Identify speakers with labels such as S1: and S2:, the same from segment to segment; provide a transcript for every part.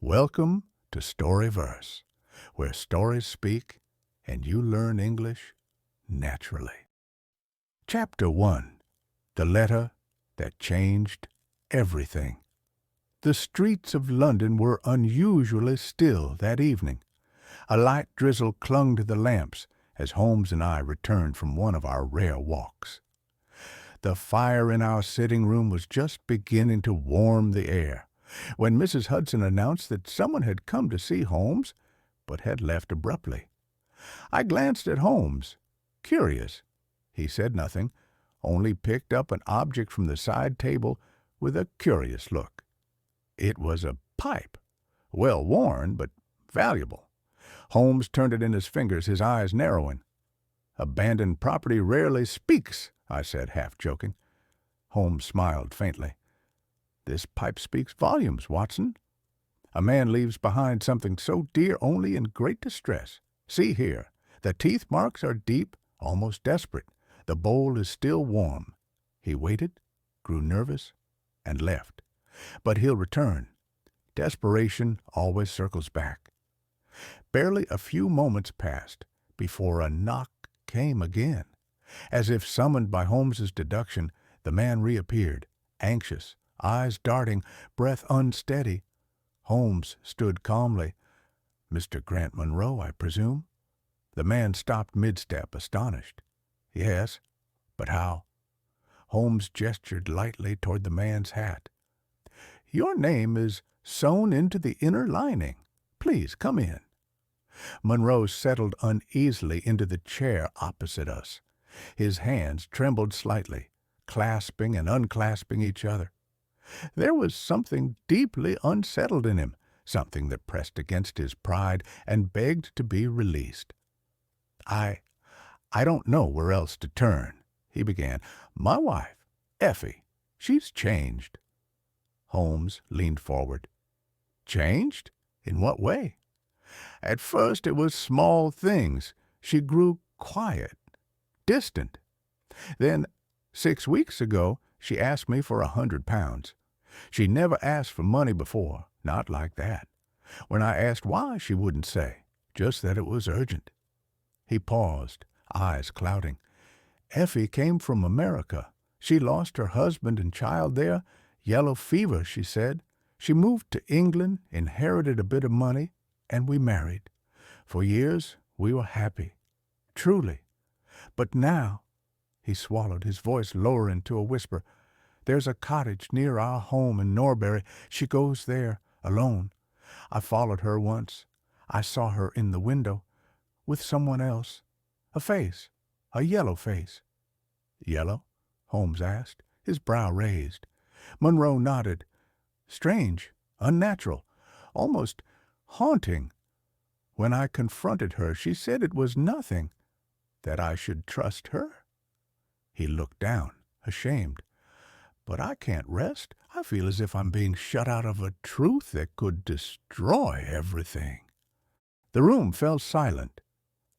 S1: Welcome to StoryVerse, where stories speak and you learn English naturally. Chapter 1. The Letter That Changed Everything. The streets of London were unusually still that evening. A light drizzle clung to the lamps as Holmes and I returned from one of our rare walks. The fire in our sitting room was just beginning to warm the air when Mrs. Hudson announced that someone had come to see Holmes, but had left abruptly. I glanced at Holmes. Curious. He said nothing, only picked up an object from the side table with a curious look. It was a pipe, well worn, but valuable. Holmes turned it in his fingers, his eyes narrowing. "Abandoned property rarely speaks," I said, half joking. Holmes smiled faintly. "This pipe speaks volumes, Watson. A man leaves behind something so dear only in great distress. See here, the teeth marks are deep, almost desperate. The bowl is still warm." He waited, grew nervous, and left. But he'll return. Desperation always circles back. Barely a few moments passed before a knock came again. As if summoned by Holmes's deduction, the man reappeared, anxious, eyes darting, breath unsteady. Holmes stood calmly. "Mr. Grant Munro, I presume?" The man stopped mid-step, astonished. "Yes, but how?" Holmes gestured lightly toward the man's hat. "Your name is sewn into the inner lining. Please come in." Munro settled uneasily into the chair opposite us. His hands trembled slightly, clasping and unclasping each other. There was something deeply unsettled in him, something that pressed against his pride and begged to be released. I don't know where else to turn," he began. "My wife, Effie, she's changed." Holmes leaned forward. "Changed? In what way?" "At first it was small things. She grew quiet, distant. Then, 6 weeks ago, she asked me for £100. She never asked for money before, not like that. When I asked why, she wouldn't say, just that it was urgent." He paused, eyes clouding. "Effie came from America. She lost her husband and child there. Yellow fever, she said. She moved to England, inherited a bit of money, and we married. For years, we were happy. Truly. But now," he swallowed, his voice lowering to a whisper, "there's a cottage near our home in Norbury. She goes there, alone. I followed her once. I saw her in the window, with someone else. A face, a yellow face." "Yellow?" Holmes asked, his brow raised. Munro nodded. "Strange, unnatural, almost haunting. When I confronted her, she said it was nothing, that I should trust her." He looked down, ashamed. "But I can't rest. I feel as if I'm being shut out of a truth that could destroy everything." The room fell silent.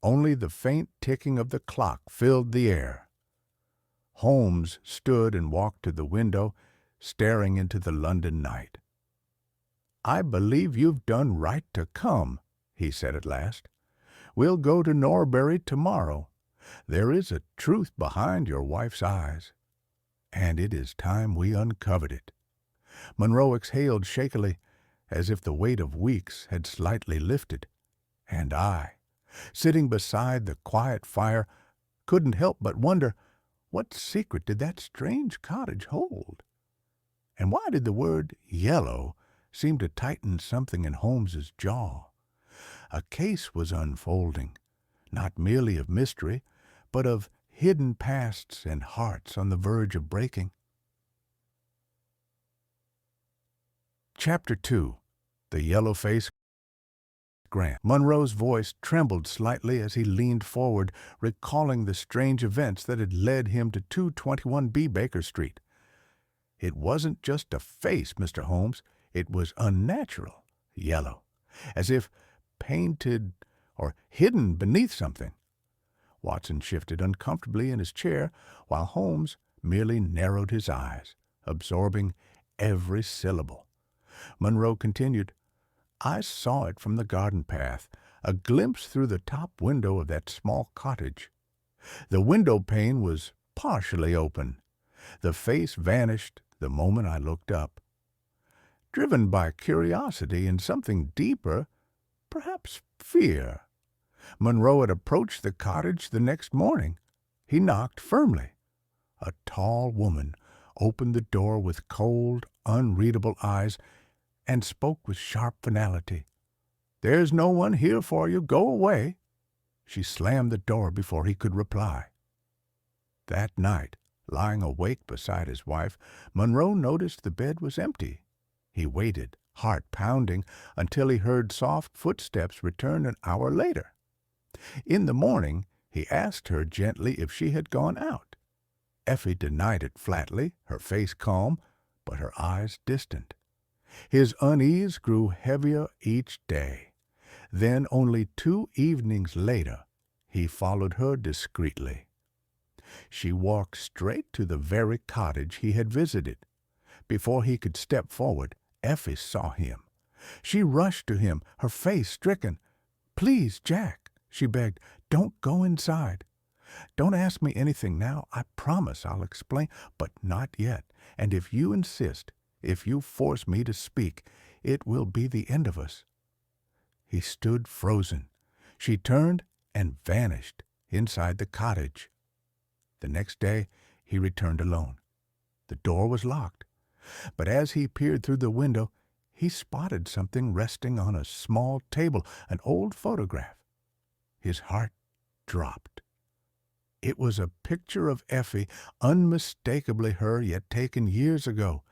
S1: Only the faint ticking of the clock filled the air. Holmes stood and walked to the window, staring into the London night. "I believe you've done right to come," he said at last. "We'll go to Norbury tomorrow. There is a truth behind your wife's eyes, and it is time we uncovered it." Munro exhaled shakily, as if the weight of weeks had slightly lifted. And I, sitting beside the quiet fire, couldn't help but wonder, what secret did that strange cottage hold? And why did the word yellow seem to tighten something in Holmes's jaw? A case was unfolding, not merely of mystery, but of hidden pasts and hearts on the verge of breaking. Chapter 2. The Yellow-Faced Grant. Munro's voice trembled slightly as he leaned forward, recalling the strange events that had led him to 221B Baker Street. "It wasn't just a face, Mr. Holmes. It was unnatural, yellow, as if painted or hidden beneath something." Watson shifted uncomfortably in his chair, while Holmes merely narrowed his eyes, absorbing every syllable. Munro continued, I saw it from the garden path, a glimpse through the top window of that small cottage. The window pane was partially open. The face vanished the moment I looked up. Driven by curiosity and something deeper, perhaps fear, Monroe had approached the cottage the next morning. He knocked firmly. A tall woman opened the door with cold, unreadable eyes and spoke with sharp finality. "There's no one here for you. Go away." She slammed the door before he could reply. That night, lying awake beside his wife, Monroe noticed the bed was empty. He waited, heart pounding, until he heard soft footsteps return an hour later. In the morning, he asked her gently if she had gone out. Effie denied it flatly, her face calm, but her eyes distant. His unease grew heavier each day. Then, only 2 evenings later, he followed her discreetly. She walked straight to the very cottage he had visited. Before he could step forward, Effie saw him. She rushed to him, her face stricken. "Please, Jack," she begged, "don't go inside. Don't ask me anything now. I promise I'll explain, but not yet. And if you insist, if you force me to speak, it will be the end of us." He stood frozen. She turned and vanished inside the cottage. The next day he returned alone. The door was locked, but as he peered through the window, he spotted something resting on a small table, an old photograph. His heart dropped. It was a picture of Effie, unmistakably her, yet taken years ago.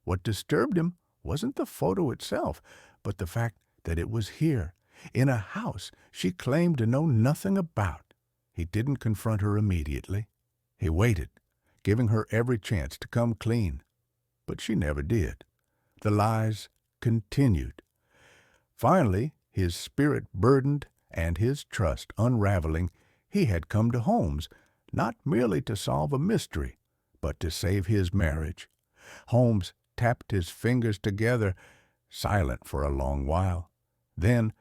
S1: What disturbed him wasn't the photo itself, but the fact that it was here, in a house she claimed to know nothing about. He didn't confront her immediately. He waited, giving her every chance to come clean. But she never did. The lies continued. Finally, his spirit burdened and his trust unraveling, he had come to Holmes, not merely to solve a mystery, but to save his marriage. Holmes tapped his fingers together, silent for a long while. Then,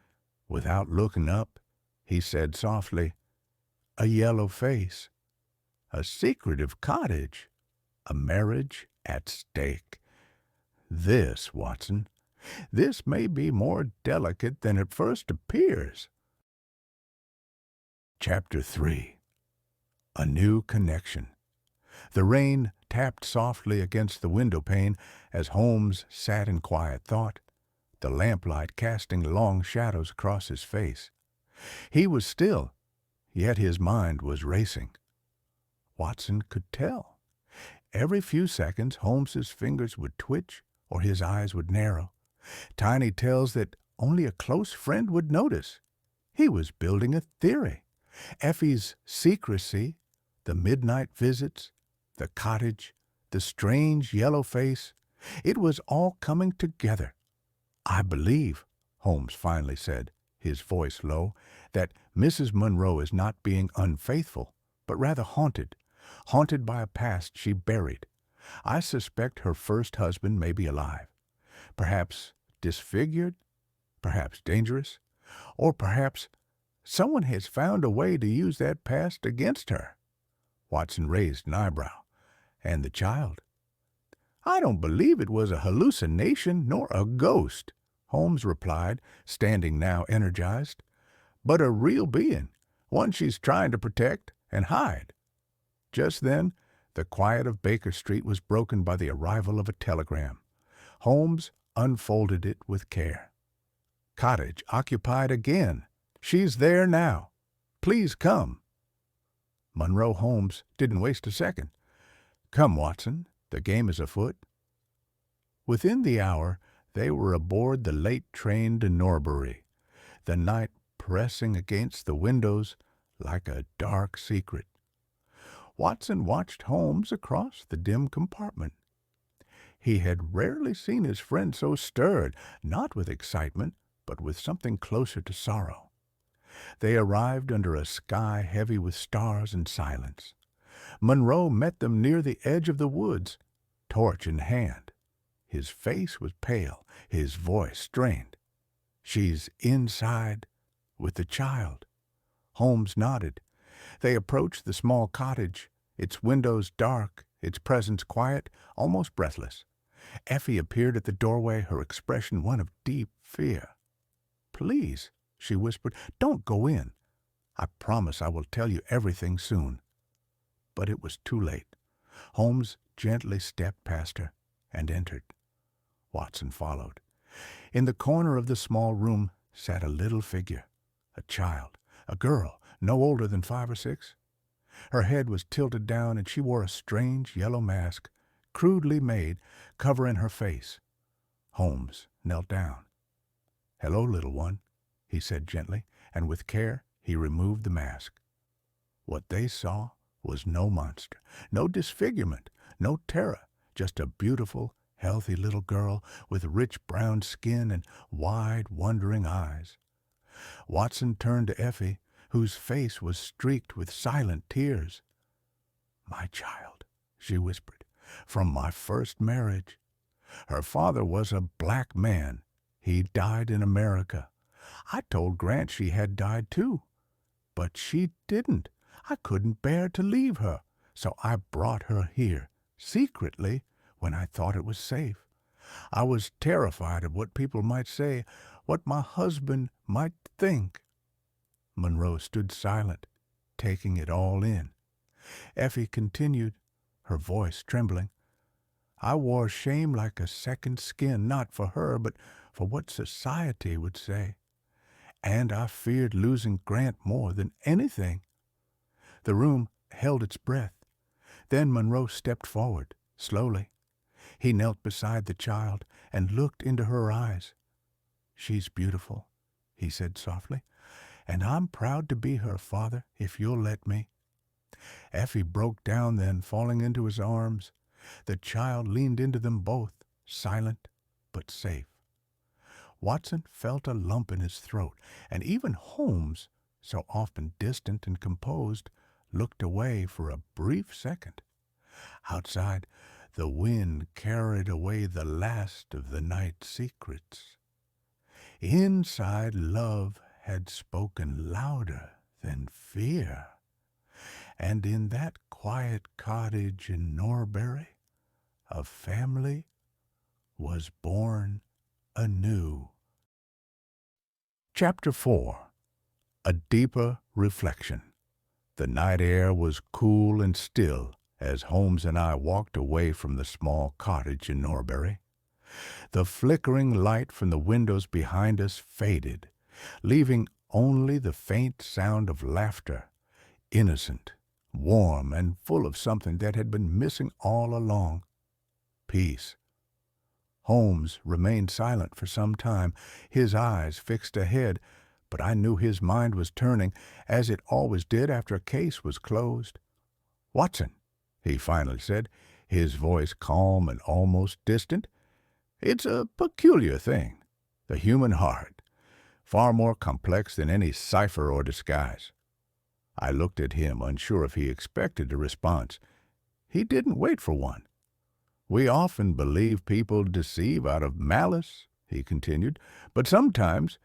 S1: without looking up, he said softly, "A yellow face, a secretive cottage, a marriage at stake. This, Watson, this may be more delicate than it first appears." Chapter 3. A New Connection. The rain tapped softly against the window pane as Holmes sat in quiet thought, the lamplight casting long shadows across his face. He was still, yet his mind was racing. Watson could tell. Every few seconds Holmes's fingers would twitch or his eyes would narrow. Tiny tells that only a close friend would notice. He was building a theory. Effie's secrecy, the midnight visits, the cottage, the strange yellow face, it was all coming together. "I believe," Holmes finally said, his voice low, "that Mrs. Monroe is not being unfaithful, but rather haunted by a past she buried. I suspect her first husband may be alive, perhaps disfigured, perhaps dangerous, or perhaps someone has found a way to use that past against her." Watson raised an eyebrow. "And the child?" "I don't believe it was a hallucination nor a ghost," Holmes replied, standing now energized, "but a real being, one she's trying to protect and hide." Just then, the quiet of Baker Street was broken by the arrival of a telegram. Holmes unfolded it with care. "Cottage occupied again. She's there now. Please come." Monroe Holmes didn't waste a second. "Come, Watson, the game is afoot." Within the hour, they were aboard the late train to Norbury, the night pressing against the windows like a dark secret. Watson watched Holmes across the dim compartment. He had rarely seen his friend so stirred, not with excitement, but with something closer to sorrow. They arrived under a sky heavy with stars and silence. Monroe met them near the edge of the woods, torch in hand. His face was pale, his voice strained. She's inside with the child." Holmes nodded. They approached the small cottage, its windows dark, its presence quiet, almost breathless. Effie appeared at the doorway, her expression one of deep fear. "Please," she whispered, "don't go in. I promise I will tell you everything soon." But it was too late. Holmes gently stepped past her and entered. Watson followed. In the corner of the small room sat a little figure, a child, a girl, no older than 5 or 6. Her head was tilted down, and she wore a strange yellow mask, crudely made, covering her face. Holmes knelt down. "Hello, little one," he said gently, and with care he removed the mask. What they saw was no monster, no disfigurement, no terror, just a beautiful, healthy little girl with rich brown skin and wide, wondering eyes. Watson turned to Effie, whose face was streaked with silent tears. "My child," she whispered, "from my first marriage. Her father was a black man. He died in America. I told Grant she had died too. But she didn't. I couldn't bear to leave her, so I brought her here, secretly, when I thought it was safe. I was terrified of what people might say, what my husband might think." Monroe stood silent, taking it all in. Effie continued, her voice trembling. "I wore shame like a second skin, not for her, but for what society would say. And I feared losing Grant more than anything." The room held its breath. Then Monroe stepped forward, slowly. He knelt beside the child and looked into her eyes. "She's beautiful," he said softly, "and I'm proud to be her father, if you'll let me." Effie broke down then, falling into his arms. The child leaned into them both, silent but safe. Watson felt a lump in his throat, and even Holmes, so often distant and composed, looked away for a brief second. Outside, the wind carried away the last of the night's secrets. Inside, love had spoken louder than fear. And in that quiet cottage in Norbury, a family was born anew. Chapter 4. A Deeper Reflection. The night air was cool and still as Holmes and I walked away from the small cottage in Norbury. The flickering light from the windows behind us faded, leaving only the faint sound of laughter, innocent, warm, and full of something that had been missing all along. Peace. Holmes remained silent for some time, his eyes fixed ahead, but I knew his mind was turning, as it always did after a case was closed. "Watson," he finally said, his voice calm and almost distant, "it's a peculiar thing, the human heart, far more complex than any cipher or disguise." I looked at him, unsure if he expected a response. He didn't wait for one. "We often believe people deceive out of malice," he continued, "but sometimes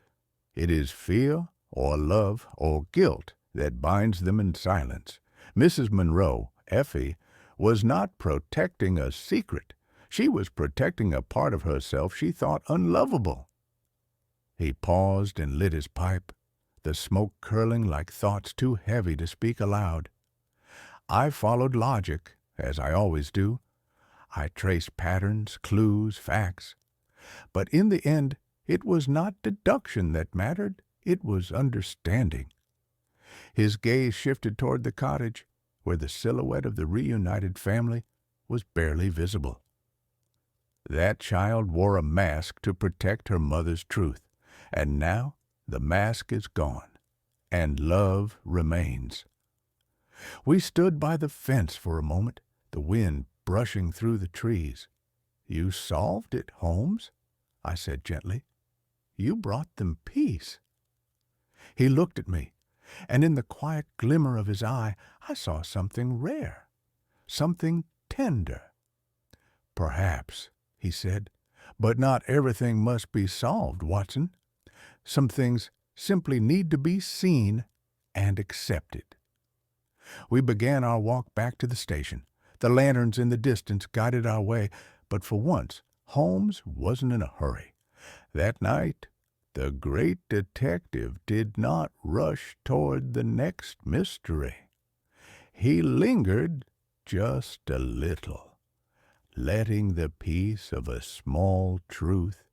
S1: it is fear or love or guilt that binds them in silence. Mrs. Monroe, Effie, was not protecting a secret. She was protecting a part of herself she thought unlovable." He paused and lit his pipe, the smoke curling like thoughts too heavy to speak aloud. I followed logic, as I always do. I traced patterns, clues, facts. But in the end, it was not deduction that mattered, it was understanding. His gaze shifted toward the cottage, where the silhouette of the reunited family was barely visible. That child wore a mask to protect her mother's truth, and now the mask is gone, and love remains. We stood by the fence for a moment, the wind brushing through the trees. "You solved it, Holmes," I said gently. "You brought them peace." He looked at me, and in the quiet glimmer of his eye I saw something rare, something tender. "Perhaps," he said, "but not everything must be solved, Watson. Some things simply need to be seen and accepted. We began our walk back to the station. The lanterns in the distance guided our way, but for once Holmes wasn't in a hurry. That night, the great detective did not rush toward the next mystery. He lingered just a little, letting the peace of a small truth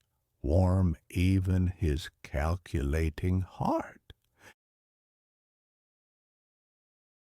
S1: warm even his calculating heart.